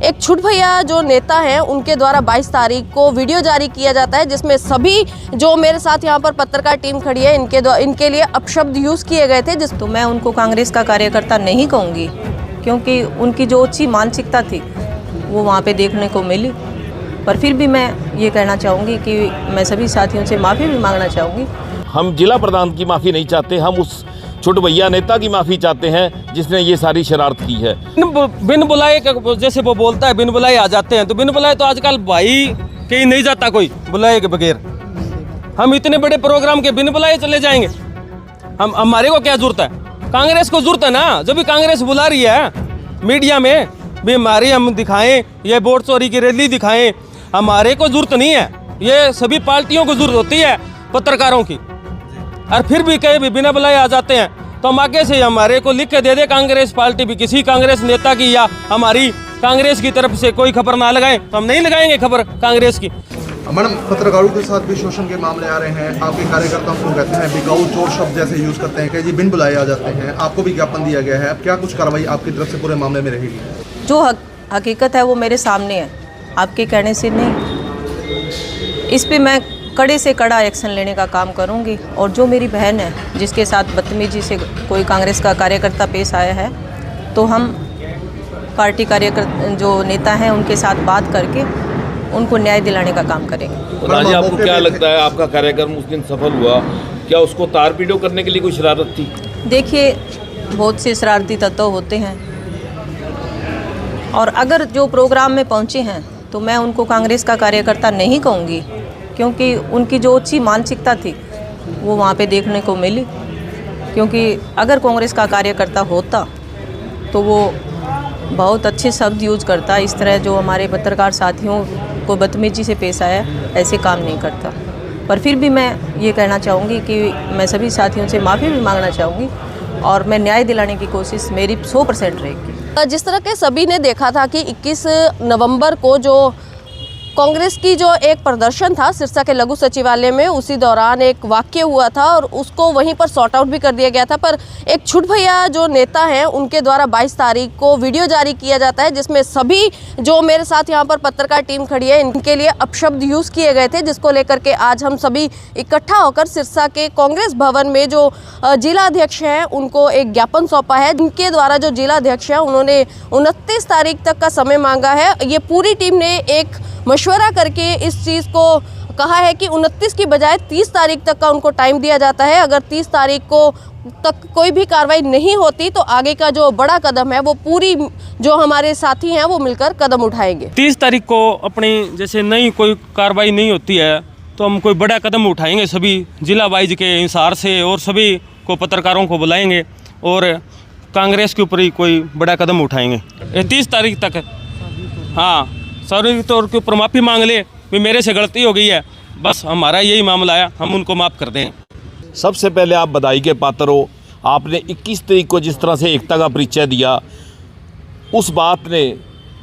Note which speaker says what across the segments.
Speaker 1: एक छुट भैया जो नेता हैं उनके द्वारा 22 तारीख को वीडियो जारी किया जाता है जिसमें सभी जो मेरे साथ यहाँ पर पत्रकार टीम खड़ी है इनके लिए अपशब्द यूज़ किए गए थे।
Speaker 2: तो मैं उनको कांग्रेस का कार्यकर्ता नहीं कहूँगी, क्योंकि उनकी जो अच्छी मानसिकता थी वो वहाँ पे देखने को मिली। पर फिर भी मैं ये कहना चाहूँगी कि मैं सभी साथियों से माफ़ी भी मांगना चाहूँगी।
Speaker 3: हम जिला प्रधान की माफ़ी नहीं चाहते, हम उस छोटे भैया नेता की माफ़ी चाहते हैं जिसने ये सारी शरारत की है।
Speaker 4: बिन बुलाए, जैसे वो बोलता है बिन बुलाए आ जाते हैं, तो बिन बुलाए तो आजकल भाई कहीं नहीं जाता कोई बुलाए के बगैर। हम इतने बड़े प्रोग्राम के बिन बुलाए चले जाएंगे? हम हमारे को क्या जरूरत है? कांग्रेस को जरूरत है ना, जब भी कांग्रेस बुला रही है मीडिया में भी हमारी हम दिखाएं, ये वोट चोरी की रैली दिखाएं। हमारे को जरूरत नहीं है, ये सभी पार्टियों को जरूरत होती है पत्रकारों की। और फिर भी कहीं भी बिना बुलाए आ जाते हैं तो हम आगे से हमारे को लिख के दे दे कांग्रेस पार्टी भी, किसी कांग्रेस नेता की या हमारी कांग्रेस की तरफ से कोई खबर ना लगाएं तो हम नहीं लगाएंगे खबर कांग्रेस की।
Speaker 5: मैडम, पत्रकारों के साथ भी शोषण के मामले आ रहे हैं, आपके कार्यकर्ताओं को कहते हैं बिकाऊ चोर शब्द जैसे यूज करते हैं कि जी बिन बुलाए आ जाते हैं, आपको भी ज्ञापन दिया गया है, क्या कुछ कार्रवाई आपकी तरफ से पूरे मामले में रहेगी?
Speaker 2: जो हकीकत है वो मेरे सामने है, आपके कहने से नहीं। इस पे मैं कड़े से कड़ा एक्शन लेने का काम करूंगी। और जो मेरी बहन है जिसके साथ बदतमीजी से कोई कांग्रेस का कार्यकर्ता पेश आया है, तो हम पार्टी कार्यकर्ता जो नेता हैं उनके साथ बात करके उनको न्याय दिलाने का काम करेंगे।
Speaker 3: राजी, आपको क्या लगता है आपका कार्यक्रम उस दिन सफल हुआ? क्या उसको तार पीड़ो करने के लिए कोई शरारत थी?
Speaker 2: देखिए, बहुत से शरारती तत्व होते हैं, और अगर जो प्रोग्राम में पहुंचे हैं तो मैं उनको कांग्रेस का कार्यकर्ता नहीं कहूँगी, क्योंकि उनकी जो अच्छी मानसिकता थी वो वहाँ पे देखने को मिली। क्योंकि अगर कांग्रेस का कार्यकर्ता होता तो वो बहुत अच्छे शब्द यूज़ करता, इस तरह जो हमारे पत्रकार साथियों को बदतमीजी से पेश आया ऐसे काम नहीं करता। पर फिर भी मैं ये कहना चाहूँगी कि मैं सभी साथियों से माफ़ी भी मांगना चाहूँगी और मैं न्याय दिलाने की कोशिश मेरी 100% रहेगी।
Speaker 1: जिस तरह के सभी ने देखा था कि 21 नवंबर को जो कांग्रेस की जो एक प्रदर्शन था सिरसा के लघु सचिवालय में, उसी दौरान एक वाक्य हुआ था और उसको वहीं पर सॉर्ट आउट भी कर दिया गया था। पर एक छुट भैया जो नेता हैं उनके द्वारा 22 तारीख को वीडियो जारी किया जाता है जिसमें सभी जो मेरे साथ यहाँ पर पत्रकार टीम खड़ी है इनके लिए अपशब्द यूज़ किए गए थे, जिसको लेकर के आज हम सभी इकट्ठा होकर सिरसा के कांग्रेस भवन में जो जिला अध्यक्ष हैं उनको एक ज्ञापन सौंपा है। इनके द्वारा जो जिला अध्यक्ष हैं उन्होंने 29 तारीख तक का समय मांगा है। ये पूरी टीम ने एक मशवरा करके इस चीज़ को कहा है कि 29 की बजाय 30 तारीख तक का उनको टाइम दिया जाता है। अगर 30 तारीख को तक कोई भी कार्रवाई नहीं होती तो आगे का जो बड़ा कदम है वो पूरी जो हमारे साथी हैं वो मिलकर कदम उठाएंगे।
Speaker 4: 30 तारीख को अपनी जैसे नई कोई कार्रवाई नहीं होती है तो हम कोई बड़ा कदम उठाएंगे, सभी जिला वाइज के हिसार से, और सभी को पत्रकारों को बुलाएंगे और कांग्रेस के ऊपर ही कोई बड़ा कदम उठाएंगे 30 तारीख तक। हाँ, सार्वजनिक तौर के ऊपर माफ़ी मांग ले भी मेरे से गलती हो गई है, बस हमारा यही मामला है, हम उनको माफ़ कर दें।
Speaker 3: सबसे पहले आप बधाई के पात्र हो। आपने 21 तारीख को जिस तरह से एकता का परिचय दिया, उस बात ने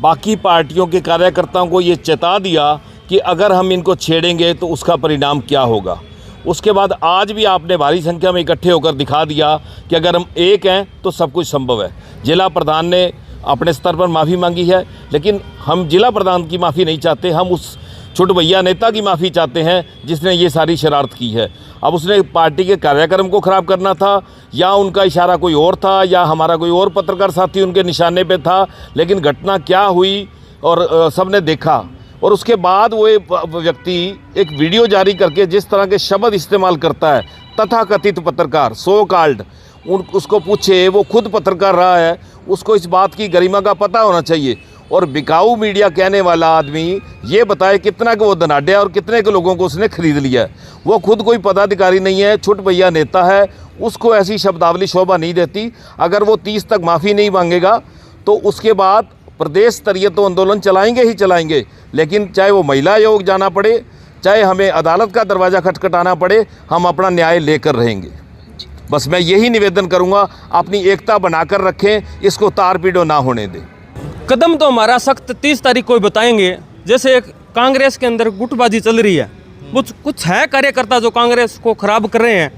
Speaker 3: बाकी पार्टियों के कार्यकर्ताओं को ये चेता दिया कि अगर हम इनको छेड़ेंगे तो उसका परिणाम क्या होगा। उसके बाद आज भी आपने भारी संख्या में इकट्ठे होकर दिखा दिया कि अगर हम एक हैं तो सब कुछ संभव है। जिला प्रधान ने अपने स्तर पर माफ़ी मांगी है, लेकिन हम जिला प्रधान की माफ़ी नहीं चाहते, हम उस छोटे भैया नेता की माफ़ी चाहते हैं जिसने ये सारी शरारत की है। अब उसने पार्टी के कार्यक्रम को ख़राब करना था, या उनका इशारा कोई और था, या हमारा कोई और पत्रकार साथी उनके निशाने पे था, लेकिन घटना क्या हुई और सबने देखा। और उसके बाद वो व्यक्ति एक वीडियो जारी करके जिस तरह के शब्द इस्तेमाल करता है, तथाकथित पत्रकार सो कॉल्ड, उसको पूछे, वो खुद पत्रकार रहा है, उसको इस बात की गरिमा का पता होना चाहिए। और बिकाऊ मीडिया कहने वाला आदमी ये बताए कितना के वो धनाढ़ और कितने के लोगों को उसने खरीद लिया है। वो खुद कोई पदाधिकारी नहीं है, छुट भैया नेता है, उसको ऐसी शब्दावली शोभा नहीं देती। अगर वो 30 तक माफ़ी नहीं मांगेगा तो उसके बाद प्रदेश स्तरीय तो आंदोलन चलाएंगे ही चलाएंगे, लेकिन चाहे वो महिला आयोग जाना पड़े, चाहे हमें अदालत का दरवाज़ा खटखटाना पड़े, हम अपना न्याय लेकर रहेंगे। बस मैं यही निवेदन करूंगा, अपनी एकता बनाकर रखें, इसको तार पीड़ो ना होने दें।
Speaker 4: कदम तो हमारा सख्त 30 तारीख को ही बताएंगे। जैसे एक कांग्रेस के अंदर गुटबाजी चल रही है, कुछ है कार्यकर्ता जो कांग्रेस को खराब कर रहे हैं,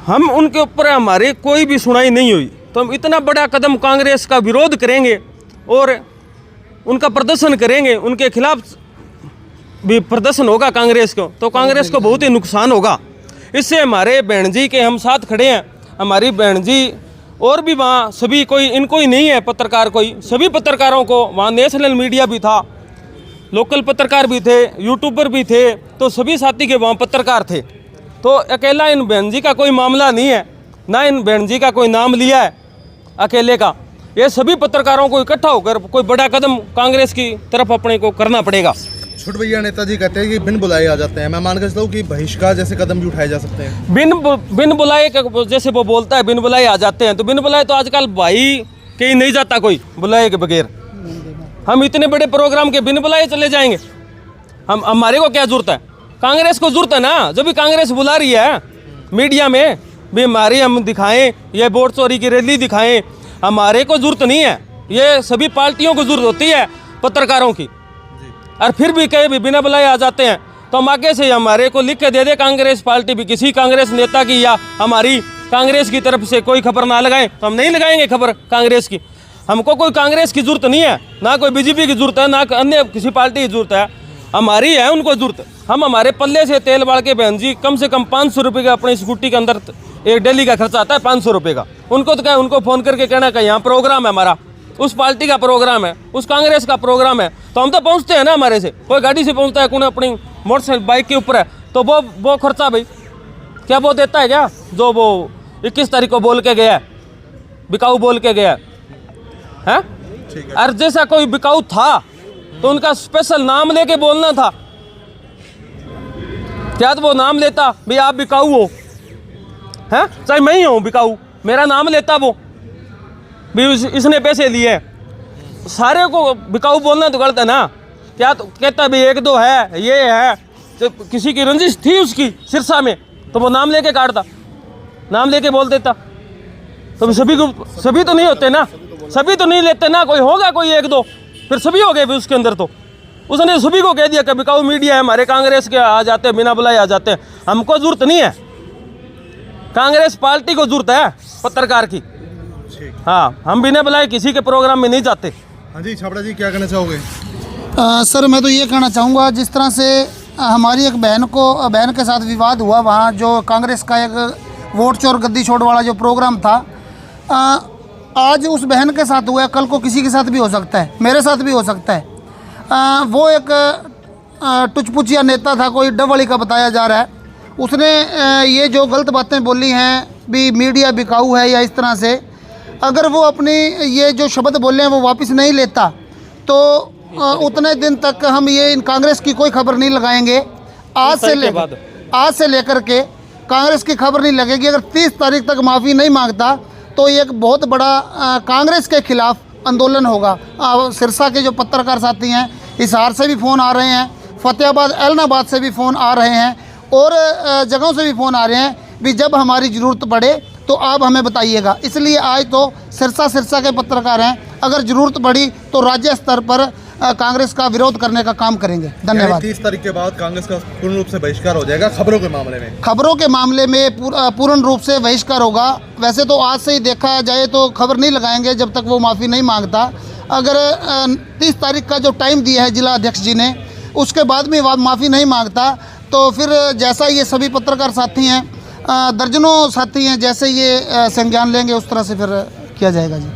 Speaker 4: हम उनके ऊपर हमारी कोई भी सुनाई नहीं हुई तो हम इतना बड़ा कदम कांग्रेस का विरोध करेंगे और उनका प्रदर्शन करेंगे, उनके खिलाफ भी प्रदर्शन होगा कांग्रेस को, तो कांग्रेस को बहुत ही नुकसान होगा। इससे हमारे बहन जी के हम साथ खड़े हैं, हमारी बहन जी और भी वहाँ सभी, कोई इनको ही नहीं है पत्रकार, कोई सभी पत्रकारों को, वहाँ नेशनल मीडिया भी था, लोकल पत्रकार भी थे, यूट्यूबर भी थे, तो सभी साथी के वहाँ पत्रकार थे। तो अकेला इन बहन जी का कोई मामला नहीं है, ना इन बहन जी का कोई नाम लिया है अकेले का। ये सभी पत्रकारों को इकट्ठा होकर कोई बड़ा कदम कांग्रेस की तरफ अपने को करना पड़ेगा।
Speaker 5: छोटे भैया नेताजी कहते हैं कि बिन बुलाए आ जाते हैं। मैं मान के चलता हूँ कि बहिष्कार जैसे कदम भी उठाए जा सकते हैं।
Speaker 4: बिन बुलाए जैसे वो बोलता है, बिन बुलाए आ जाते हैं, तो बिन बुलाए तो आजकल भाई कहीं नहीं जाता कोई बुलाए के बगैर। हम इतने बड़े प्रोग्राम के बिन बुलाए चले जाएंगे? हम हमारे को क्या जरूरत है? कांग्रेस को जरूरत है ना, जब भी कांग्रेस बुला रही है मीडिया में भी हमारी, हम दिखाएं, ये वोट चोरी की रैली दिखाएं, हमारे को जरूरत नहीं है। ये सभी पार्टियों को जरूरत होती है पत्रकारों की, और फिर भी कहे भी बिना बुलाए आ जाते हैं, तो हम आगे से हमारे को लिख के दे दे कांग्रेस पार्टी भी, किसी कांग्रेस नेता की या हमारी कांग्रेस की तरफ से कोई खबर ना लगाएं, तो हम नहीं लगाएंगे खबर कांग्रेस की। हमको कोई कांग्रेस की जरूरत नहीं है, ना कोई बीजेपी की जरूरत है, ना अन्य किसी पार्टी की जरूरत है, हमारी है उनको जरूरत। हम हमारे पल्ले से तेल बाढ़ के बहन जी कम से कम 500 रुपये का अपनी स्कूटी के अंदर एक डेली का खर्चा आता है 500 रुपये का। उनको तो क्या, उनको फ़ोन करके कहना कि यहाँ प्रोग्राम है हमारा, उस पार्टी का प्रोग्राम है, उस कांग्रेस का प्रोग्राम है, तो हम तो पहुँचते हैं ना। हमारे से कोई गाड़ी से पहुँचता है, कोई अपनी मोटरसाइकिल बाइक के ऊपर है, तो वो खर्चा भाई क्या वो देता है क्या? जो वो 21 तारीख को बोल के गया है, बिकाऊ बोल के गया है। और जैसा कोई बिकाऊ था तो उनका स्पेशल नाम लेके बोलना था, क्या तो वो नाम लेता भाई आप बिकाऊ हो, हैं? चाहे मैं ही हूँ बिकाऊ, मेरा नाम लेता वो भी इसने पैसे लिए, सारे को बिकाऊ बोलना तो गलत है ना। क्या तो कहता भाई एक दो है, ये है, तो किसी की रंजिश थी उसकी सिरसा में, तो वो नाम लेके काटता, नाम लेके बोल देता। तो सभी तो नहीं होते ना, सभी तो नहीं लेते ना, कोई होगा कोई एक दो, फिर सभी हो गए भी उसके अंदर। तो उसने सभी को कह दिया कि बिकाऊ मीडिया है, हमारे कांग्रेस के आ जाते हैं, बिना बुलाए आ जाते हैं। हमको जरूरत नहीं है, कांग्रेस पार्टी को जरूरत है पत्रकार की। हाँ, हम बिना बुलाए किसी के प्रोग्राम में नहीं जाते।
Speaker 5: हाँ जी छाबड़ा जी, क्या कहना चाहोगे?
Speaker 6: सर मैं तो ये कहना चाहूँगा, जिस तरह से हमारी एक बहन के साथ विवाद हुआ, वहाँ जो कांग्रेस का एक वोट चोर गद्दी छोड़ वाला जो प्रोग्राम था, आज उस बहन के साथ हुआ, कल को किसी के साथ भी हो सकता है, मेरे साथ भी हो सकता है। वो एक टुचपुचिया नेता था, कोई डबली का बताया जा रहा है, उसने ये जो गलत बातें बोली हैं भी मीडिया बिकाऊ है या इस तरह से, अगर वो अपनी ये जो शब्द बोले हैं वो वापस नहीं लेता तो उतने दिन तक हम ये इन कांग्रेस की कोई खबर नहीं लगाएंगे। आज से लेकर के कांग्रेस की खबर नहीं लगेगी। अगर 30 तारीख तक माफ़ी नहीं मांगता तो ये एक बहुत बड़ा कांग्रेस के खिलाफ आंदोलन होगा। सिरसा के जो पत्रकार साथी हैं, हिसार से भी फ़ोन आ रहे हैं, फतेहाबाद एलनाबाद से भी फ़ोन आ रहे हैं, और जगहों से भी फ़ोन आ रहे हैं भी जब हमारी ज़रूरत पड़े तो आप हमें बताइएगा। इसलिए आज तो सिरसा के पत्रकार हैं, अगर ज़रूरत पड़ी तो राज्य स्तर पर कांग्रेस का विरोध करने का काम करेंगे। धन्यवाद।
Speaker 5: 30 तारीख के बाद कांग्रेस का पूर्ण रूप से बहिष्कार हो जाएगा खबरों के मामले में?
Speaker 6: खबरों के मामले में पूर्ण रूप से बहिष्कार होगा। वैसे तो आज से ही देखा जाए तो खबर नहीं लगाएंगे जब तक वो माफ़ी नहीं मांगता। अगर 30 तारीख का जो टाइम दिया है जिला अध्यक्ष जी ने, उसके बाद भी माफ़ी नहीं मांगता तो फिर जैसा ये सभी पत्रकार साथी हैं, दर्जनों साथी हैं, जैसे ये संज्ञान लेंगे उस तरह से फिर किया जाएगा जी।